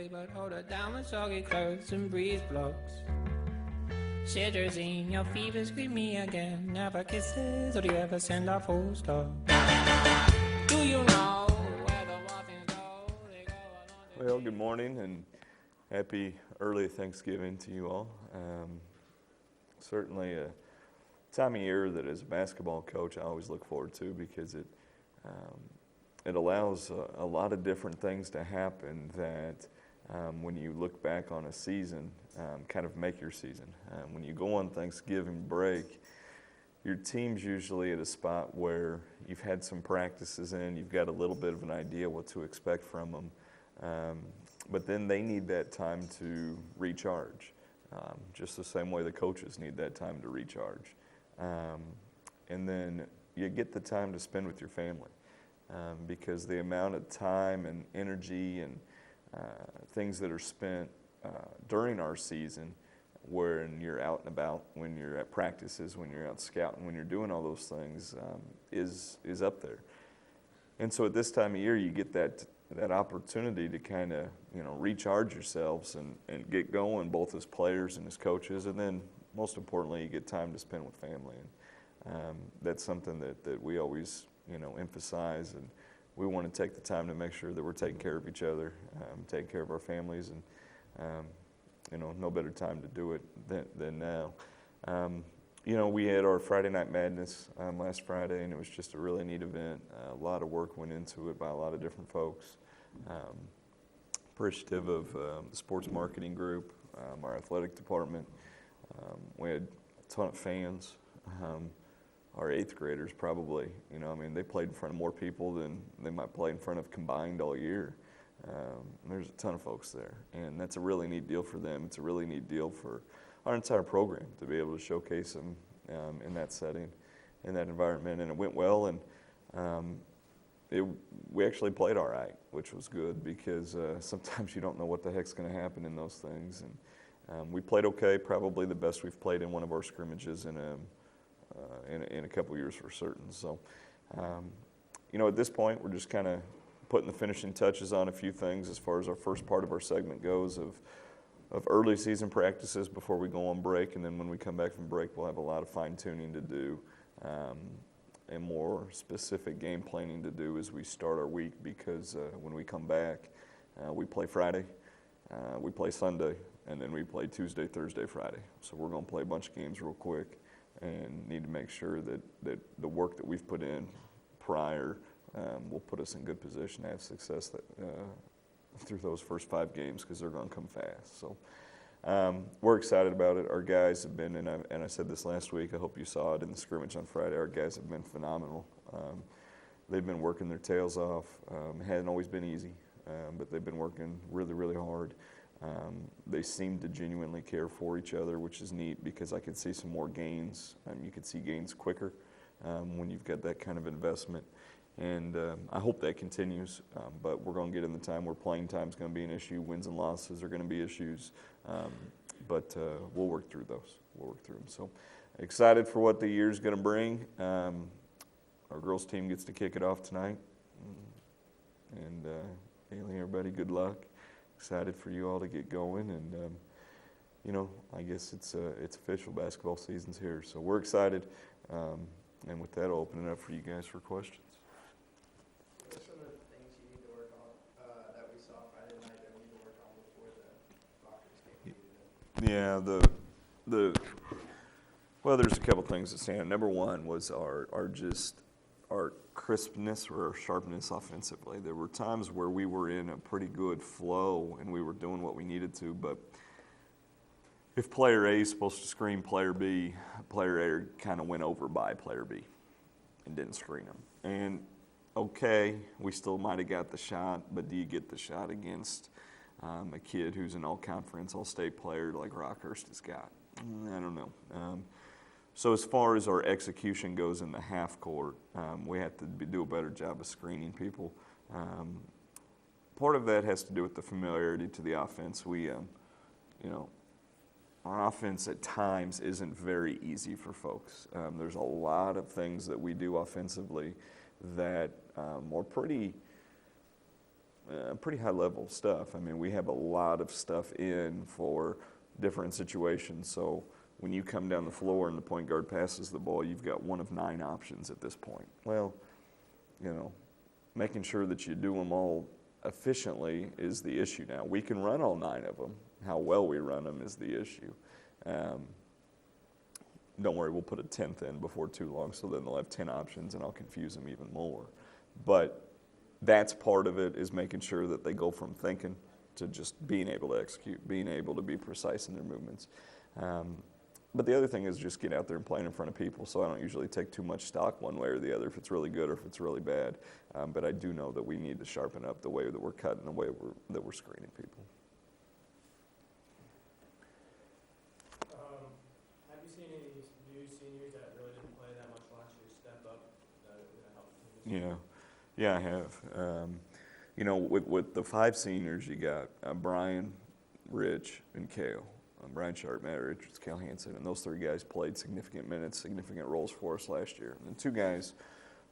away, but hold her down with soggy clothes and breeze blocks. Shivers in your fevers, greet me again. Never kisses, or do you ever send a full stop? Do you know where the muffins go? They go along the Well, good morning and happy early Thanksgiving to you all. Certainly a time of year that as a basketball coach I always look forward to because it allows a lot of different things to happen that when you look back on a season, kind of make your season. When you go on Thanksgiving break, your team's usually at a spot where you've had some practices in, you've got a little bit of an idea what to expect from them, but then they need that time to recharge, just the same way the coaches need that time to recharge. And then you get the time to spend with your family. Because the amount of time and energy and things that are spent during our season, when you're out and about, when you're at practices, when you're out scouting, when you're doing all those things, is up there. And so at this time of year, you get that opportunity to kind of recharge yourselves and get going, both as players and as coaches, and then most importantly, you get time to spend with family. And that's something that we always emphasize, and we want to take the time to make sure that we're taking care of each other, taking care of our families, and no better time to do it than now. We had our Friday Night Madness last Friday, and it was just a really neat event. A lot of work went into it by a lot of different folks. Appreciative of the sports marketing group, our athletic department. We had a ton of fans. Our eighth graders probably, they played in front of more people than they might play in front of combined all year. There's a ton of folks there, and that's a really neat deal for them. It's a really neat deal for our entire program to be able to showcase them in that setting, in that environment, and it went well. And we actually played all right, which was good because sometimes you don't know what the heck's going to happen in those things. And we played okay, probably the best we've played in one of our scrimmages in a couple of years for certain. So, at this point, we're just kind of putting the finishing touches on a few things as far as our first part of our segment goes of early season practices before we go on break. And then when we come back from break, we'll have a lot of fine-tuning to do and more specific game planning to do as we start our week because when we come back, we play Friday, we play Sunday, and then we play Tuesday, Thursday, Friday. So we're going to play a bunch of games real quick and need to make sure that the work that we've put in prior will put us in good position to have success through those first 5 games because they're going to come fast. So we're excited about it. Our guys have been, and I said this last week, I hope you saw it in the scrimmage on Friday, our guys have been phenomenal. They've been working their tails off. It hasn't always been easy, but they've been working really, really hard. They seem to genuinely care for each other, which is neat because I could see some more gains. You could see gains quicker when you've got that kind of investment. And I hope that continues, but we're going to get in the time where playing time is going to be an issue. Wins and losses are going to be issues, but we'll work through those. We'll work through them. So excited for what the year's going to bring. Our girls team gets to kick it off tonight. And Haley, everybody, good luck. Excited for you all to get going, and I guess it's official. Basketball season's here, so we're excited. And with that, I'll open it up for you guys for questions. What are some of the things you need to work on that we saw Friday night that we need to work on before the Rockers game? Yeah, well, there's a couple things that stand out. Number one was our crispness or our sharpness offensively. There were times where we were in a pretty good flow and we were doing what we needed to, but if player A is supposed to screen player B, player A kind of went over by player B and didn't screen him. And okay, we still might have got the shot, but do you get the shot against a kid who's an all-conference, all-state player like Rockhurst has got? I don't know. So as far as our execution goes in the half court, we have to do a better job of screening people. Part of that has to do with the familiarity to the offense. Our offense at times isn't very easy for folks. There's a lot of things that we do offensively that are pretty pretty high-level stuff. I mean, we have a lot of stuff in for different situations. So when you come down the floor and the point guard passes the ball, you've got one of 9 options at this point. Well, you know, making sure that you do them all efficiently is the issue now. We can run all 9 of them. How well we run them is the issue. Don't worry, we'll put a 10th in before too long, so then they'll have 10 options, and I'll confuse them even more. But that's part of it, is making sure that they go from thinking to just being able to execute, being able to be precise in their movements. But the other thing is just get out there and play in front of people, so I don't usually take too much stock one way or the other if it's really good or if it's really bad. But I do know that we need to sharpen up the way that we're cutting, the way that we're screening people. Have you seen any new seniors that really didn't play that much last year step up that helped the team? Yeah, I have. You know, with the 5 seniors, you got Brian, Rich, and Cale. Brian Sharp, Matt Richards, Cale Hansen, and those 3 guys played significant minutes, significant roles for us last year. And the 2 guys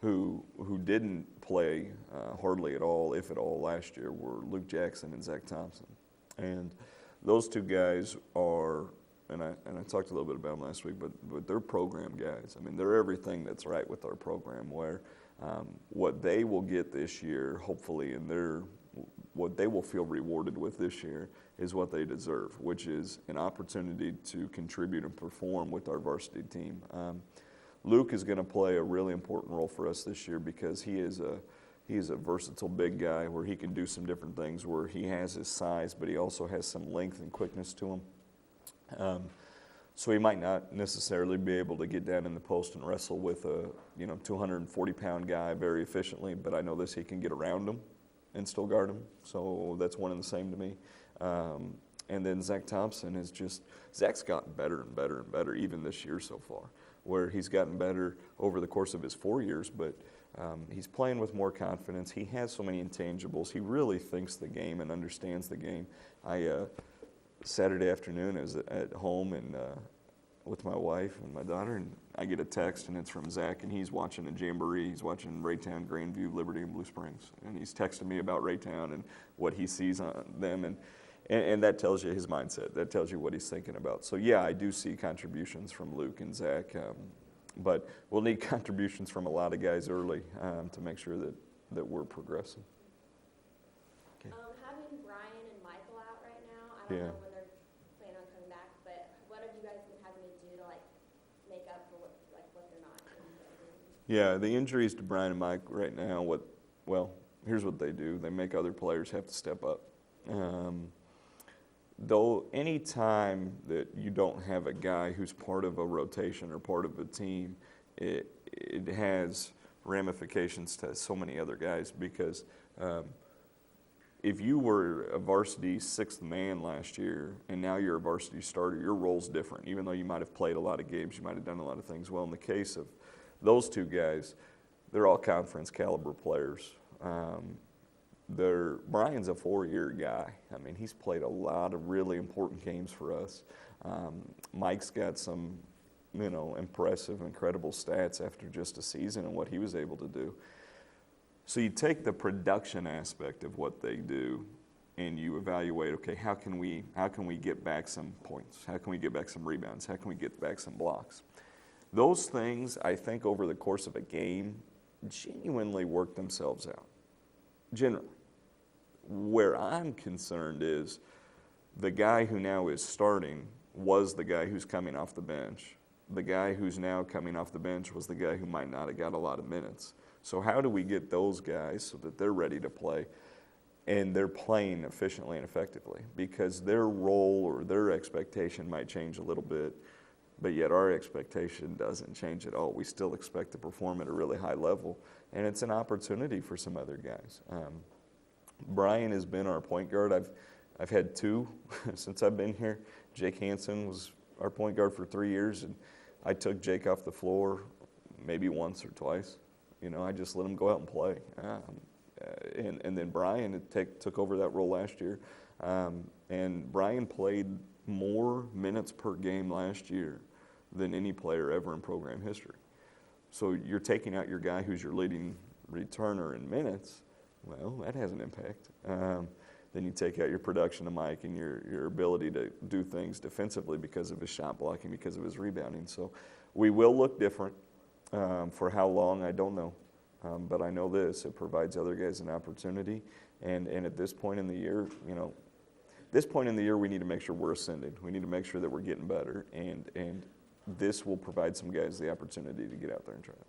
who didn't play hardly at all, if at all, last year were Luke Jackson and Zach Thompson. And those 2 guys are, and I talked a little bit about them last week, but they're program guys. I mean, they're everything that's right with our program, where what they will get this year, hopefully, and what they will feel rewarded with this year is what they deserve, which is an opportunity to contribute and perform with our varsity team. Luke is going to play a really important role for us this year because he is a versatile big guy where he can do some different things, where he has his size, but he also has some length and quickness to him. So he might not necessarily be able to get down in the post and wrestle with a 240-pound guy very efficiently, but I know this, he can get around him and still guard him. So that's one and the same to me. And then Zach Thompson Zach's gotten better and better and better even this year so far, where he's gotten better over the course of his 4 years, but he's playing with more confidence. He has so many intangibles. He really thinks the game and understands the game. Saturday afternoon, I was at home and with my wife and my daughter, and I get a text, and it's from Zach, and he's watching a jamboree. He's watching Raytown, Grandview, Liberty, and Blue Springs, and he's texting me about Raytown and what he sees on them, and that tells you his mindset. That tells you what he's thinking about. So yeah, I do see contributions from Luke and Zach, but we'll need contributions from a lot of guys early to make sure that we're progressing. Okay. Having Brian and Michael out right now, I don't know when they're planning on coming back, but what have you guys been having to do to make up for what they're not doing? Yeah, the injuries to Brian and Mike right now, here's what they do. They make other players have to step up. Though any time that you don't have a guy who's part of a rotation or part of a team, it has ramifications to so many other guys, because if you were a varsity 6th man last year and now you're a varsity starter, your role's different. Even though you might have played a lot of games, you might have done a lot of things well. In the case of those 2 guys, they're all conference caliber players. Brian's a 4-year guy. I mean, he's played a lot of really important games for us. Mike's got some, impressive, incredible stats after just a season and what he was able to do. So you take the production aspect of what they do and you evaluate, okay, how can we get back some points? How can we get back some rebounds? How can we get back some blocks? Those things, I think, over the course of a game, genuinely work themselves out. Generally. Where I'm concerned is the guy who now is starting was the guy who's coming off the bench. The guy who's now coming off the bench was the guy who might not have got a lot of minutes. So how do we get those guys so that they're ready to play and they're playing efficiently and effectively? Because their role or their expectation might change a little bit, but yet our expectation doesn't change at all. We still expect to perform at a really high level, and it's an opportunity for some other guys. Brian has been our point guard. I've had 2 since I've been here. Jake Hansen was our point guard for 3 years, and I took Jake off the floor maybe once or twice. I just let him go out and play. And then Brian took over that role last year. And Brian played more minutes per game last year than any player ever in program history. So you're taking out your guy who's your leading returner in minutes, Well, that has an impact. Then you take out your production of Mike and your ability to do things defensively because of his shot blocking, because of his rebounding. So we will look different. For how long, I don't know. But I know this, it provides other guys an opportunity. And at this point in the year, we need to make sure we're ascending. We need to make sure that we're getting better. And this will provide some guys the opportunity to get out there and try it.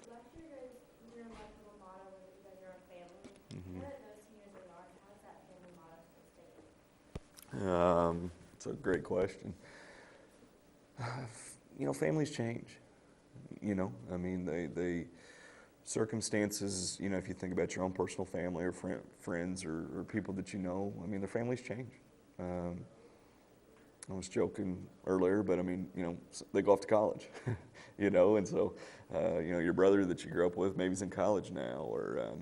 Last year, you guys, your little motto was that you guys are a family. Mm-hmm. Now that those seniors are large, how does that family motto still stay? It's a great question. Families change. I mean, they circumstances, if you think about your own personal family or friends or people that you know, I mean, their families change. I was joking earlier, but I mean, they go off to college, and so, your brother that you grew up with maybe he's in college now, or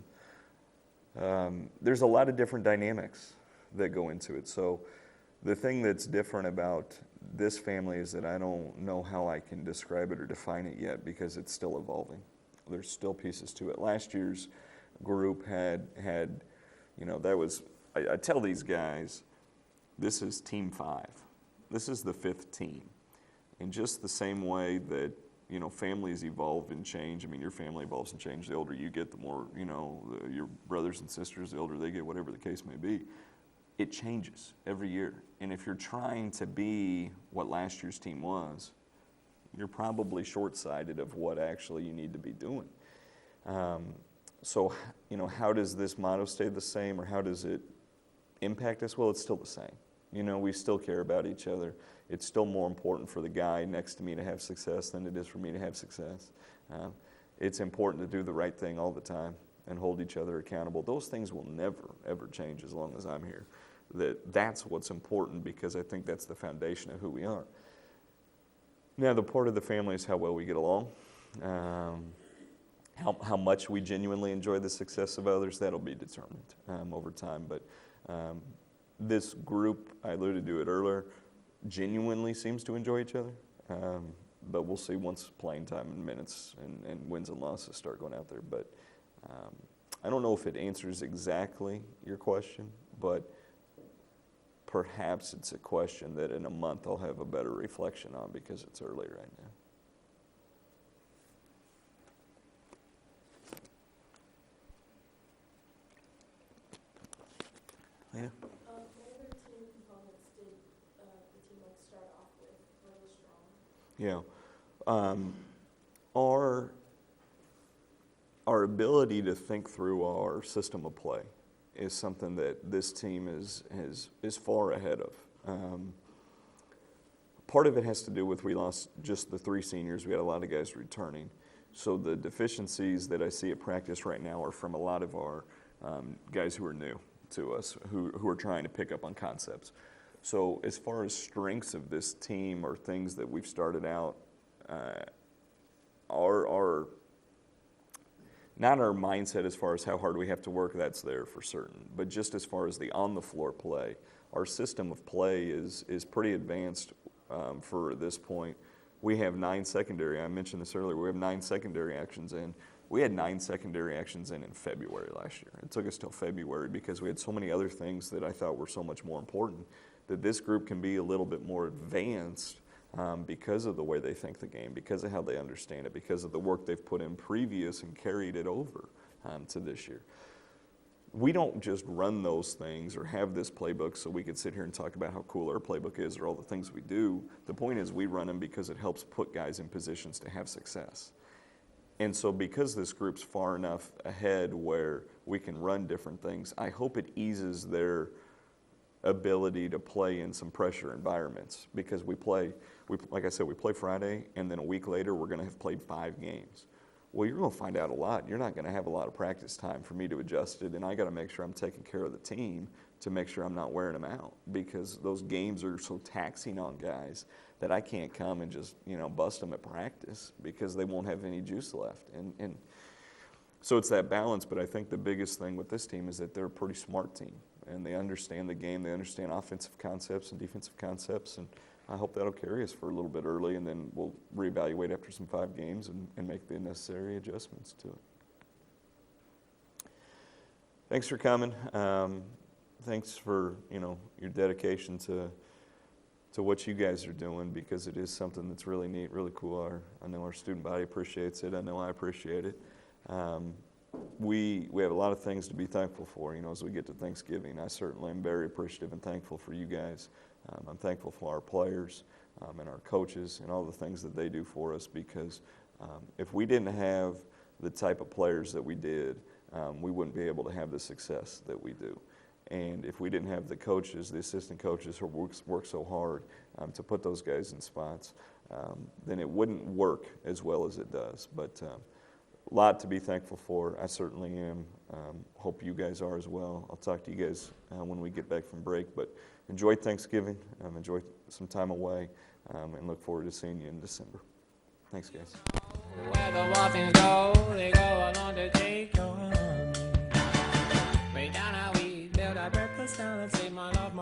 there's a lot of different dynamics that go into it. So the thing that's different about this family is that I don't know how I can describe it or define it yet because it's still evolving. There's still pieces to it. Last year's group had I tell these guys, this is team 5. This is the 5th team. In just the same way that, families evolve and change. I mean, your family evolves and changes. The older you get, the more, your brothers and sisters, the older they get, whatever the case may be. It changes every year. And if you're trying to be what last year's team was, you're probably short-sighted of what actually you need to be doing. So, how does this motto stay the same, or how does it impact us? Well, it's still the same. We still care about each other. It's still more important for the guy next to me to have success than it is for me to have success. It's important to do the right thing all the time and hold each other accountable. Those things will never, ever change as long as I'm here. That's what's important, because I think that's the foundation of who we are. Now, the part of the family is how well we get along, how much we genuinely enjoy the success of others. That'll be determined over time. But this group, I alluded to it earlier, genuinely seems to enjoy each other. But we'll see once playing time and minutes and wins and losses start going out there. But I don't know if it answers exactly your question, but perhaps it's a question that in a month I'll have a better reflection on, because it's early right now. Yeah. What other team components did the team start off with really strong? Yeah. Our ability to think through our system of play is something that this team is far ahead of. Part of it has to do with we lost just the 3 seniors. We had a lot of guys returning. So the deficiencies that I see at practice right now are from a lot of our guys who are new to us, who are trying to pick up on concepts. So as far as strengths of this team or things that we've started out, not our mindset as far as how hard we have to work, that's there for certain, but just as far as the on-the-floor play, our system of play is pretty advanced for this point. We have 9 secondary, I mentioned this earlier, we have 9 secondary actions in. We had 9 secondary actions in February last year. It took us till February because we had so many other things that I thought were so much more important, that this group can be a little bit more advanced because of the way they think the game, because of how they understand it, because of the work they've put in previous and carried it over to this year. We don't just run those things or have this playbook so we could sit here and talk about how cool our playbook is or all the things we do. The point is we run them because it helps put guys in positions to have success. And so because this group's far enough ahead where we can run different things, I hope it eases their ability to play in some pressure environments, because like I said, we play Friday, and then a week later we're going to have played 5 games. Well, you're going to find out a lot. You're not going to have a lot of practice time for me to adjust it, and I got to make sure I'm taking care of the team to make sure I'm not wearing them out, because those games are so taxing on guys that I can't come and just bust them at practice because they won't have any juice left. And so it's that balance, but I think the biggest thing with this team is that they're a pretty smart team, and they understand the game. They understand offensive concepts and defensive concepts, and I hope that'll carry us for a little bit early, and then we'll reevaluate after some 5 games and make the necessary adjustments to it. Thanks for coming. Thanks for your dedication to what you guys are doing, because it is something that's really neat, really cool. I know our student body appreciates it. I know I appreciate it. We have a lot of things to be thankful for, as we get to Thanksgiving. I certainly am very appreciative and thankful for you guys. I'm thankful for our players and our coaches and all the things that they do for us, because if we didn't have the type of players that we did, we wouldn't be able to have the success that we do. And if we didn't have the coaches, the assistant coaches who work so hard to put those guys in spots, then it wouldn't work as well as it does. But a lot to be thankful for. I certainly am. Hope you guys are as well. I'll talk to you guys when we get back from break. But enjoy Thanksgiving. Enjoy some time away, and look forward to seeing you in December. Thanks, guys. Where the muffins go, they go along to take your honey. Way down how we build our breakfast down and say my love,